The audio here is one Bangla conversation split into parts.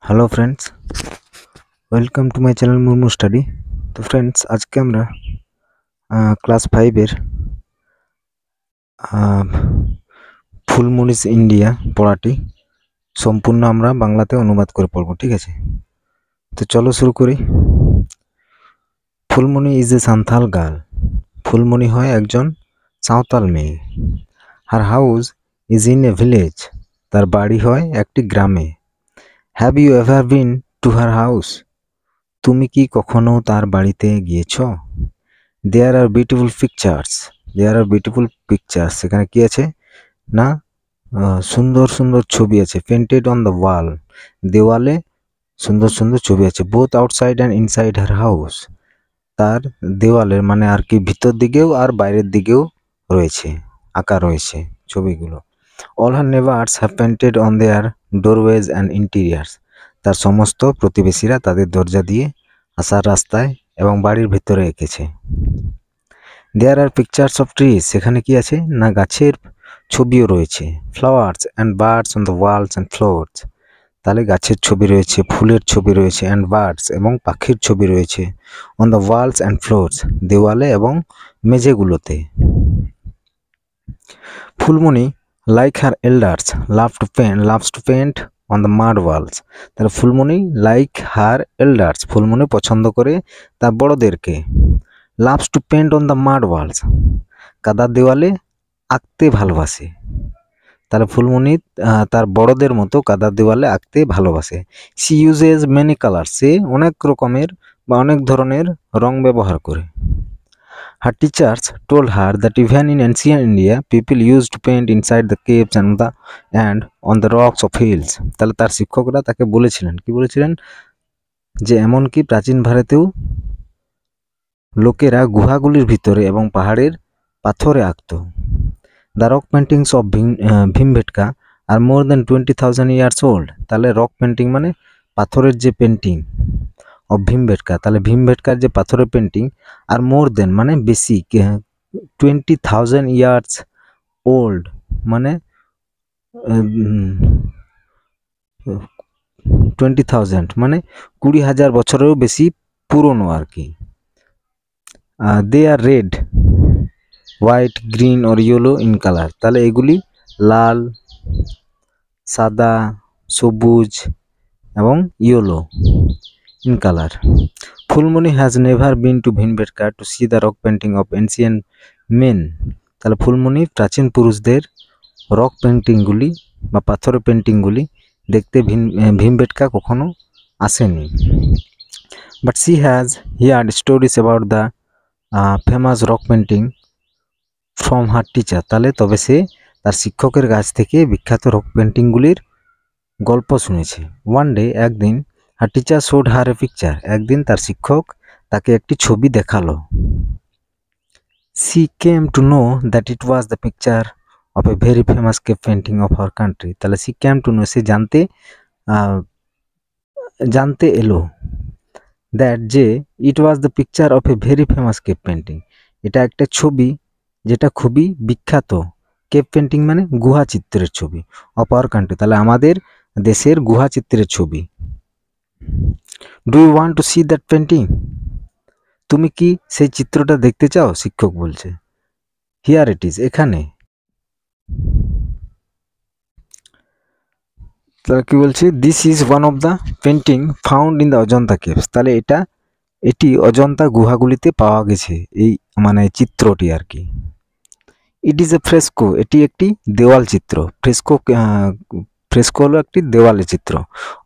Hello friends, welcome to my channel Murmu study. তো ফ্রেন্ডস, আজকে আমরা ক্লাস 5-এর ফুলমুনিস ইন্ডিয়া পড়াটি সম্পূর্ণ আমরা বাংলাতে অনুবাদ করে পড়ব, ঠিক আছে? তো চলো শুরু করি। Phulmoni is a Santhal girl. Phulmoni হয় একজন সাঁওতাল মেয়ে। Her house is in a village. তার বাড়ি হয় একটি গ্রামে। Have you ever been to her house? তুমি কি কখনো তার বাড়িতে গিয়েছ? There are beautiful pictures. সেখানে কি আছে না, সুন্দর সুন্দর ছবি আছে। পেন্টেড অন দ্য ওয়াল, দেওয়ালে সুন্দর সুন্দর ছবি আছে। Both outside and inside her house, তার দেওয়ালের মানে আর কি ভিতর দিকেও আর বাইরের দিকেও রয়েছে, আঁকা রয়েছে ছবিগুলো। All her neighbours have painted on their ডোরওয়েজ and interiors. তার সমস্ত প্রতিবেশীরা তাদের দরজা দিয়ে আসার রাস্তায় এবং বাড়ির ভেতরে এঁকেছে। দেয়ার আর পিকচার্স অফ ট্রিজ, সেখানে কি আছে না, গাছের ছবিও রয়েছে। Flowers and birds on the walls and floors, তাহলে গাছের ছবি রয়েছে, ফুলের ছবি রয়েছে। অ্যান্ড বার্ডস, এবং পাখির ছবি রয়েছে। On the walls and floors, দেওয়ালে এবং মেঝেগুলোতে। Phulmoni like her elders loves to paint on the mud walls. তাহলে Phulmoni like her elders, Phulmoni পছন্দ করে তার বড়দেরকে। Loves to paint on the mud walls, কাদার দেওয়ালে আঁকতে ভালোবাসে। তাহলে ফুলমণি তার বড়দের মতো কাদার দেওয়ালে আঁকতে ভালোবাসে। সি ইউজেস মেনি কালার, সে অনেক রকমের বা অনেক ধরনের রং ব্যবহার করে। Her teachers told her that even in ancient India people use to paint inside the caves and on the rocks of hills. তাহলে তার শিক্ষকরা তাকে বলেছিলেন, কি বলেছিলেন, যে এমনকি প্রাচীন ভারতেও লোকেরা গুহাগুলির ভিতরে এবং পাহাড়ের পাথরে আঁকত। The rock paintings of Bhimbetka are more than 20,000 years old. তাহলে রক পেন্টিং মানে পাথরের যে পেন্টিং অফ ভীমবেটকা, তাহলে ভীমবেটকার যে পাথরের পেন্টিং আর মোর দেন মানে বেশি, 20,000 ইয়ার্স ওল্ড মানে 20,000 মানে 20,000 বছরেরও বেশি পুরনো আর কি। They are red, white, green or yellow in colour. তাহলে এগুলি লাল, সাদা, সবুজ এবং yellow in colour. Phulmoni has never been to Bhimbetka to see the rock painting of ancient men. তাহলে ফুলমণি প্রাচীন পুরুষদের রক পেন্টিংগুলি বা পাথরের পেন্টিংগুলি দেখতে ভীমবেটকা কখনো আসেনি। But she has heard stories about the famous rock painting from her teacher. তাহলে তবে সে তার শিক্ষকের কাছ থেকে বিখ্যাত রক পেন্টিংগুলির গল্প শুনেছে। ওয়ান ডে, একদিন, her teacher showed her a picture. একদিন তার শিক্ষক তাকে একটি ছবি দেখালো। She came to know that it was the picture of a very famous cave painting of our country. তাহলে সি কেম টু নো, সে জানতে এলো দ্যাট যে it was the picture of a very famous cave painting, এটা একটা ছবি যেটা খুবই বিখ্যাত। কেভ পেন্টিং মানে গুহা চিত্রের ছবি। অফ আওয়ার কান্ট্রি, তাহলে আমাদের দেশের গুহা চিত্রের ছবি। Do you want to see that painting? তুমি কি সেই চিত্রটা দেখতে চাও? শিক্ষক বলছে। হিয়ার ইট ইজ, এখানে। তাহলে কি বলছে, this is one of the painting found in the Ajanta caves. তাহলে এটি অজন্তা গুহাগুলিতে পাওয়া গেছে, এই মানে চিত্রটি আর কি। ইট ইজ এ ফ্রেস্কো, এটি একটি দেওয়াল চিত্র। ফ্রেস্কো হলো একটি দেওয়ালের চিত্র।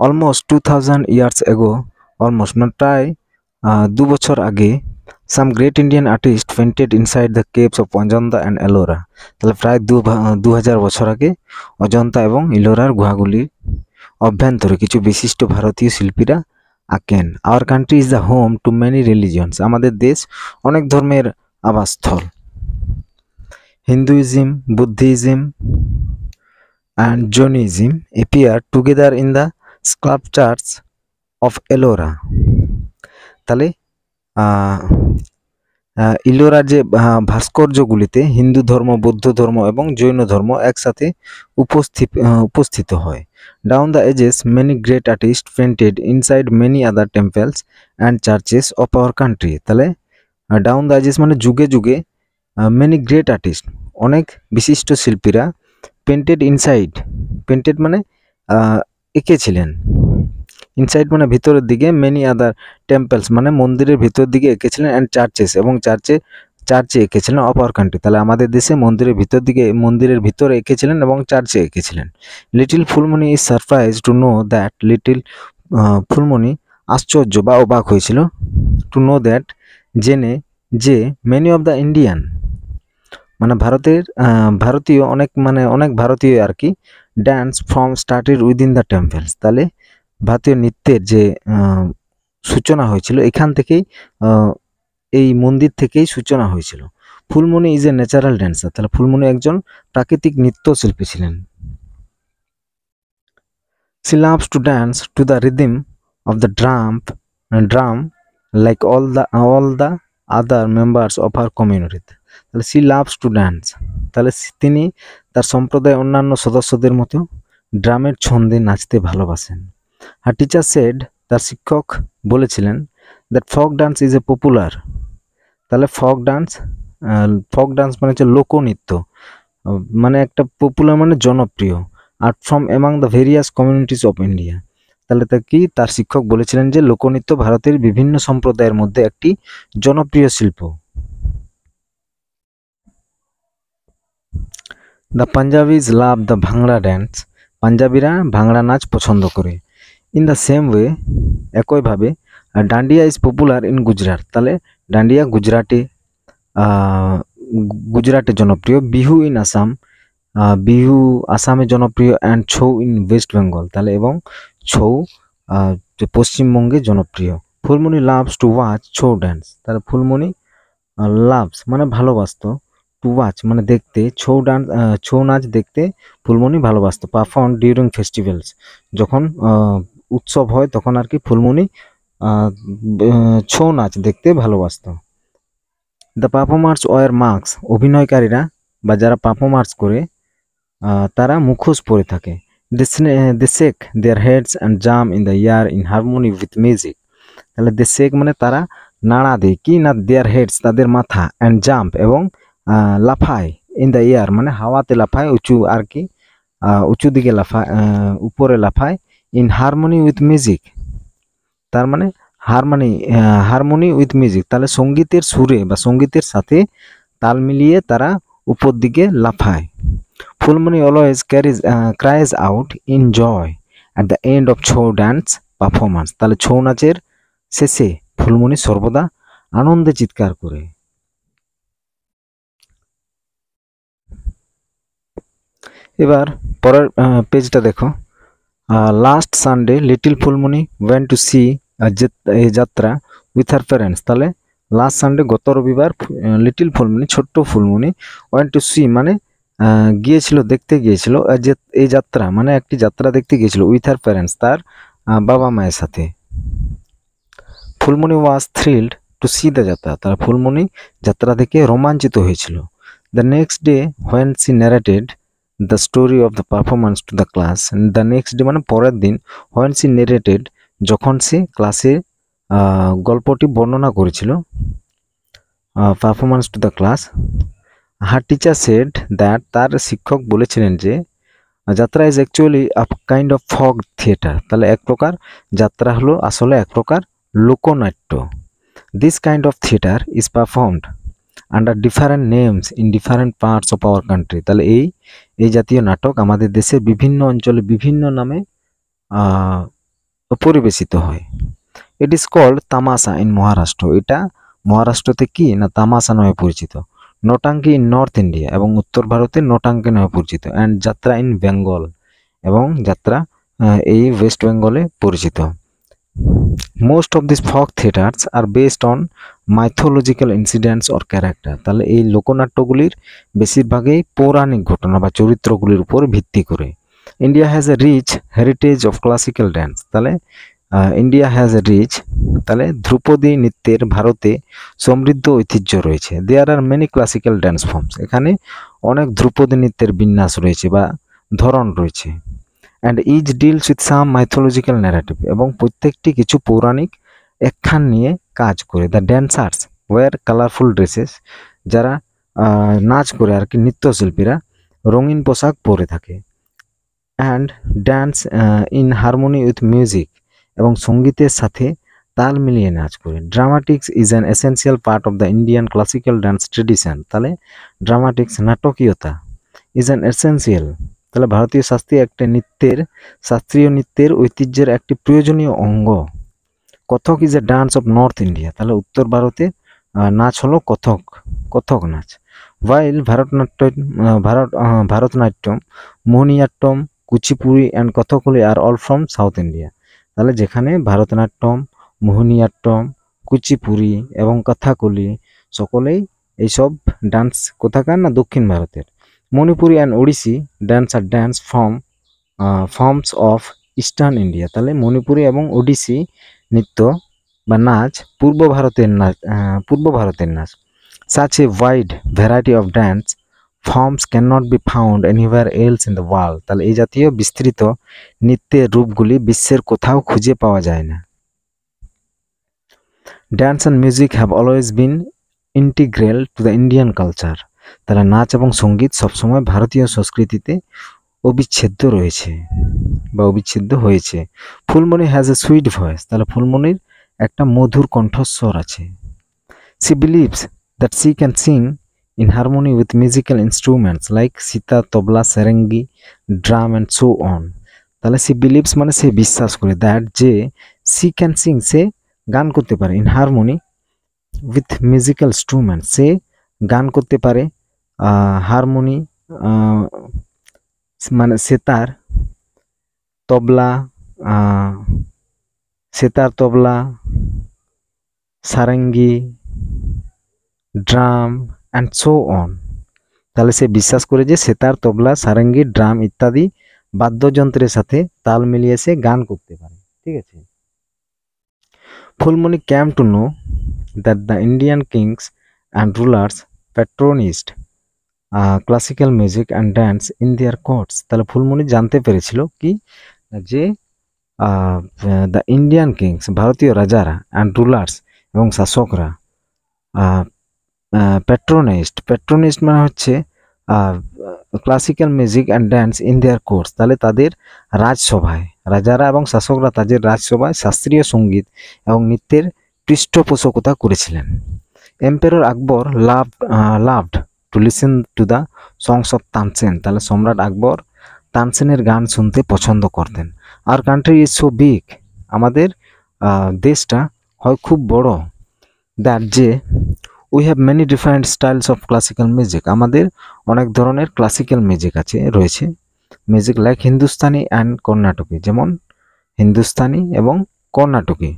অলমোস্ট 2000 ইয়ার্স এগো, অলমোস্ট মানে প্রায় 2 বছর আগে, some great Indian artist painted inside the caves of Ajanta and Ellora. তাহলে প্রায় 2000 বছর আগে অজন্তা এবং ইলোরার গুহাগুলির অভ্যন্তরে কিছু বিশিষ্ট ভারতীয় শিল্পীরা আঁকেন। Our country is the home to many religions. আমাদের দেশ অনেক ধর্মের আবাসস্থল। Hinduism, Buddhism and Jainism appear together in the sculptures of Ellora. তাহলে ইলোরার যে ভাস্কর্যগুলিতে হিন্দু ধর্ম, বৌদ্ধ ধর্ম এবং জৈন ধর্ম একসাথে উপস্থিত হয়। Down the ages many great artist painted inside many other temples and churches of our country. তাহলে ডাউন দ্য এজেস মানে যুগে যুগে মেনি গ্রেট আর্টিস্ট অনেক বিশিষ্ট শিল্পীরা পেন্টেড ইনসাইড, পেন্টেড মানে এঁকেছিলেন, ইনসাইড মানে ভিতরের দিকে, মেনি আদার টেম্পলস মানে মন্দিরের ভিতর দিকে এঁকেছিলেন, অ্যান্ড চার্চেস এবং চার্চে এঁকেছিলেন অফ আওয়ার কান্ট্রি। তাহলে আমাদের দেশে মন্দিরের ভিতর দিকে, মন্দিরের ভিতরে এঁকেছিলেন এবং চার্চে এঁকেছিলেন। Little Phulmoni is surprise to know that, little Phulmoni আশ্চর্য বা অবাক হয়েছিল, টু নো দ্যাট জেনে যে, মেনি অফ দ্য ইন্ডিয়ান মানে ভারতীয় অনেক ভারতীয় আর কি, dance from started within the temples. তাহলে ভারতীয় নৃত্যের যে সূচনা হয়েছিল এখান থেকেই, এই মন্দির থেকেই সূচনা হয়েছিল। Phulmoni is a natural dancer. তাহলে ফুলমণি একজন প্রাকৃতিক নৃত্যশিল্পী ছিলেন। She loves to dance to the rhythm of the drum like all the other members of her community. তাহলে she loves to dance, তাহলে তিনি তার সম্প্রদায়ের অন্যান্য সদস্যদের মতো ড্রামের ছন্দে নাচতে ভালোবাসেন। Her teacher said, তার শিক্ষক বলেছিলেন, that folk dance is a popular, তাহলে ফক ডান্স মানে হচ্ছে লোকনৃত্য, মানে একটা পপুলার মানে জনপ্রিয়, art from among the various communities of India. তাহলে তার শিক্ষক বলেছিলেন যে লোকনৃত্য ভারতের বিভিন্ন সম্প্রদায়ের মধ্যে একটি জনপ্রিয় শিল্প। The Punjabis love the ভাংড়া dance, পাঞ্জাবিরা ভাংড়া নাচ পছন্দ করে। ইন দ্য সেম ওয়ে, একইভাবে dandiya is popular in Gujarat, তাহলে ডান্ডিয়া গুজরাটে জনপ্রিয়। বিহু ইন আসাম, বিহু আসামে জনপ্রিয়। And Chhau in West Bengal, তাহলে এবং ছৌ পশ্চিমবঙ্গে জনপ্রিয়। Phulmoni loves to watch Chhau dance, তাহলে ফুলমণি লাভস মানে ভালোবাসত, টু ওয়াচ মানে দেখতে, ছৌ নাচ দেখতে ফুলমণি ভালোবাসত। পারফর্ম ডিউরিং ফেস্টিভ্যালস, যখন উৎসব হয় তখন আর কি ফুলমণি ছৌ নাচ দেখতে ভালোবাসত। দ্য পারফর্মার্স ওয়ার মাস্ক, অভিনয়কারীরা বা যারা পারফর্মার্স করে তারা মুখোশ পরে থাকে। They shake their heads and jump in the air in harmony with music, তাহলে দে শেক মানে তারা নাড়া দেয়, কি না, দেয়ার হেডস তাদের মাথা, অ্যান্ড জাম্প এবং লাফায়, ইন দ্য এয়ার মানে হাওয়াতে লাফায়, উঁচু আর কি, উঁচু দিকে লাফায়, উপরে লাফায়। ইন হারমোনি উইথ মিউজিক, তার মানে হারমোনি উইথ মিউজিক, তাহলে সঙ্গীতের সুরে বা সঙ্গীতের সাথে তাল মিলিয়ে তারা উপর দিকে লাফায়। Phulmoni always cries out in joy at the end of Chhau dance performance, তাহলে ছৌ নাচের শেষে ফুলমণি সর্বদা আনন্দে চিৎকার করে। এবার পরের পেজটা দেখো। Last Sunday little Phulmoni went to see jatra with her parents, তাহলে লাস্ট সানডে গত রবিবার লিটিল ফুলমণি ছোট্ট ফুলমণি ওয়েন্ট টু সি মানে দেখতে গিয়েছিল এই যাত্রা মানে একটি যাত্রা দেখতে গিয়েছিল, উইথ হার প্যারেন্টস তার বাবা মায়ের সাথে। ফুলমণি ওয়াজ থ্রিলড টু সি দ্য যাত্রা, তার ফুলমণি যাত্রা দেখে রোমাঞ্চিত হয়েছিল। The next day when she narrated the story of the performance to the class, the next day মানে পরের দিন, হোয়েন সি ন্যারেটেড যখন সে ক্লাসে গল্পটি বর্ণনা করেছিল, performance to the class, her teacher said that, তার শিক্ষক বলেছিলেন যে jatra is actually a kind of folk theatre, তাহলে এক প্রকার যাত্রা হলো আসলে এক প্রকার লোকনাট্য। This kind of theatre is performed under different names in different parts of our country, তাহলে এই জাতীয় নাটক আমাদের দেশের বিভিন্ন অঞ্চলে বিভিন্ন নামে পরিবেশিত হয়। ইট ইজ কল্ড তামাশা ইন মহারাষ্ট্র, এটা মহারাষ্ট্রতে কি না তামাশা নামে পরিচিত। নোটাঙ্কি ইন নর্থ ইন্ডিয়া, এবং উত্তর ভারতে নোটাঙ্কি নামে পরিচিত। অ্যান্ড যাত্রা ইন বেঙ্গল, এবং যাত্রা এই ওয়েস্ট বেঙ্গলে পরিচিত। Most of this folk theatres are based on mythological incidents or character, তাহলে এই লোকনাট্যগুলির বেশিরভাগই পৌরাণিক ঘটনা বা চরিত্রগুলির উপর ভিত্তি করে। India has a rich heritage of classical dance, তাহলে ইন্ডিয়া হ্যাজ এ রিচ, তাহলে ধ্রুপদী নৃত্যের ভারতে সমৃদ্ধ ঐতিহ্য রয়েছে। There are many classical dance forms, এখানে অনেক ধ্রুপদী নৃত্যের বিন্যাস রয়েছে বা ধরন রয়েছে। And each deals with some mythological narrative, এবং প্রত্যেকটি কিছু পৌরাণিক একখান নিয়ে কাজ করে। The dancers wear colourful dresses, যারা নাচ করে আর কি নৃত্যশিল্পীরা রঙিন পোশাক পরে থাকে। And dance in harmony with music, এবং সঙ্গীতের সাথে তাল মিলিয়ে নাচ করে। ড্রামাটিক্স is an essential part of the Indian classical dance tradition, তাহলে ড্রামাটিক্স নাটকীয়তা ইজ অ্যান এসেন্সিয়াল, তাহলে ভারতীয় শাস্ত্রীয় নৃত্যের ঐতিহ্যের একটি প্রয়োজনীয় অঙ্গ। Kathak is a dance of north India, তাহলে উত্তর ভারতে নাচ হলো কথক নাচ। While Bharatanatyam, Mohiniyattam, Kuchipudi and Kathakali are all from south India, তাহলে যেখানে ভারতনাট্যম, মোহিনীঅট্টম, কুচিপুড়ি এবং কথাকলি সকলেই এইসব ডান্স কোথাকার না দক্ষিণ ভারতের। Manipuri and Odissi dance forms of eastern India, তাহলে মণিপুরি এবং ওড়িশি নৃত্য বা নাচ পূর্ব ভারতের নাচ। Such a wide variety of dance forms cannot be found anywhere else in the world, তাহলে এই জাতীয় বিস্তৃত নৃত্যের রূপগুলি বিশ্বের কোথাও খুঁজে পাওয়া যায় না। Dance and music have always been integral to the Indian culture, তাহলে নাচ এবং সঙ্গীত সবসময় ভারতীয় সংস্কৃতিতে অবিচ্ছেদ্য রয়েছে বা অবিচ্ছেদ্য হয়েছে। Phulmoni has a sweet voice, তাহলে ফুলমণির একটা মধুর কণ্ঠস্বর আছে। She believes that she can sing in harmony with musical instruments like sitar, tabla, sarangi, drum and so on, তাহলে she believes মানে সে বিশ্বাস করে, that যে she can sing, সে গান করতে পারে, in harmony with musical instruments, সে গান করতে পারে হারমোনি মানে sitar, tabla, sarangi, drum and so on, তাহলে সে বিশ্বাস করে যে সেতার, তবলা, সারেঙ্গি, ড্রাম ইত্যাদি বাদ্যযন্ত্রের সাথে তাল মিলিয়ে সে গান করতে পারে। ঠিক আছে। Phulmoni came to know that the Indian kings and rulers patronized classical music and dance in their courts, তাহলে ফুলমণি জানতে পেরেছিল কি যে দ্য ইন্ডিয়ান কিংস, ভারতীয় রাজারা, অ্যান্ড রুলার্স এবং শাসকরা প্যাট্রোনাইজড মানে হচ্ছে classical music and dance in their course, তাহলে তাদের রাজসভায়, রাজারা এবং শাসকরা তাদের রাজসভায় শাস্ত্রীয় সঙ্গীত এবং নৃত্যের পৃষ্ঠপোষকতা করেছিলেন। Emperor Akbar loved to listen to the songs of Tansen, তাহলে সম্রাট আকবর তানসেনের গান শুনতে পছন্দ করতেন। Our country is so big, আমাদের দেশটা হয় খুব বড়, দ্যাট যে we have many different styles of classical music, আমাদের অনেক ধরনের ক্লাসিক্যাল মিউজিক রয়েছে music like Hindustani and Carnatic, যেমন হিন্দুস্তানি এবং Carnatic.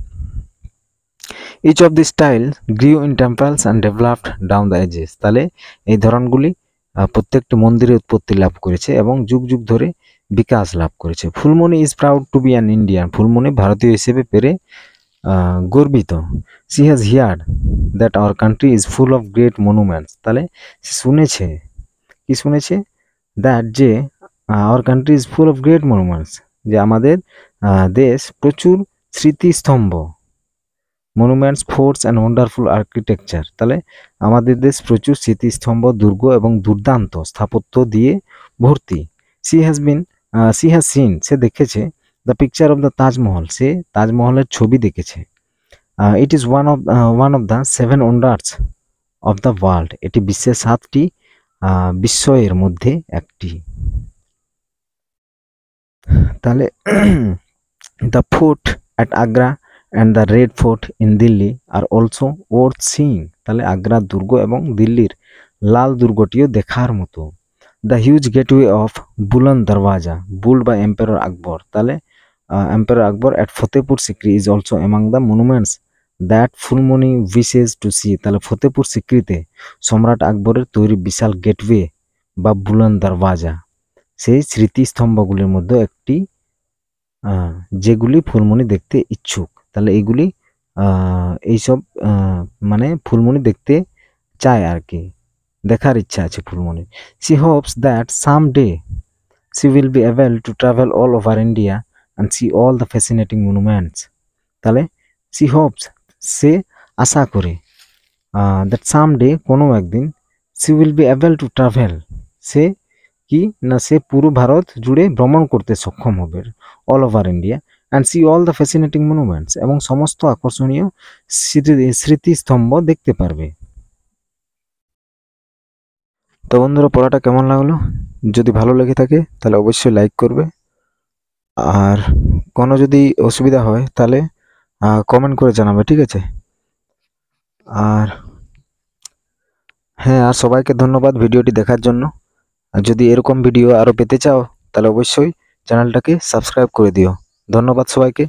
Each of the style grew in temples and developed down the ages, তাহলে এই ধরনগুলি প্রত্যেকটি মন্দিরে উৎপত্তি লাভ করেছে এবং যুগ যুগ ধরে বিকাশ লাভ করেছে। Phulmoni is proud to be an Indian, Phulmoni ভারতীয় হিসেবে পেরে গর্বিত। She has heard that our country is full of great monuments, তাহলে সে শুনেছে দ্যাট যে hour country is full of great monuments, যে আমাদের দেশ প্রচুর স্মৃতিস্তম্ভ, monuments, forts and wonderful architecture, তাহলে আমাদের দেশ প্রচুর স্মৃতিস্তম্ভ, দুর্গ এবং দুর্দান্ত স্থাপত্য দিয়ে ভর্তি। সি হ্যাজ সিন, সে দেখেছে the picture of the Taj Mahal, সে তাজমহলের ছবি দেখেছে। It is one of the 7 wonders of the world, এটি বিশ্বের 7টি বিস্ময়ের মধ্যে একটি। তাহলে the fort at Agra and the red fort in Delhi are also worth seeing, তাহলে আগ্রার দুর্গ এবং দিল্লির লাল দুর্গটিও দেখার মতো। The huge gateway of Buland Darwaza built by emperor Akbar, তাহলে emperor Akbar at Fatehpur Sikri is also among the monuments that Phulmoni wishes to see, তাহলে ফতেপুর সিক্রিতে সম্রাট আকবরের তৈরি বিশাল গেটওয়ে বা বুলন্দ দরওয়াজা সেই স্মৃতিস্তম্ভগুলির মধ্যে একটি যেগুলি ফুলমণি দেখতে ইচ্ছুক, তাহলে এইগুলি এইসব মানে ফুলমণি দেখতে চায় আর কি, দেখার ইচ্ছা আছে Phulmoni. She hopes that someday she will be able to travel all over India and see all the fascinating monuments. তাহলে she hopes, সে আশা করে, that someday কোনো একদিন she will be able to travel, সে কি না সে পুরো ভারত জুড়ে ভ্রমণ করতে সক্ষম হবে, all over India, and see all the fascinating monuments, এবং সমস্ত আকর্ষণীয় স্মৃতিস্তম্ভ দেখতে পারবে। তো বন্ধুরা, পড়াটা কেমন লাগলো? যদি ভালো লেগে থাকে তাহলে অবশ্যই লাইক করবে, আর কোনো যদি অসুবিধা হয় তাহলে কমেন্ট করে জানাবে, ঠিক আছে? আর হ্যাঁ, আর সবাইকে ধন্যবাদ ভিডিওটি দেখার জন্য। আর যদি এরকম ভিডিও আরও পেতে চাও তাহলে অবশ্যই চ্যানেলটাকে সাবস্ক্রাইব করে দিও। ধন্যবাদ সবাইকে।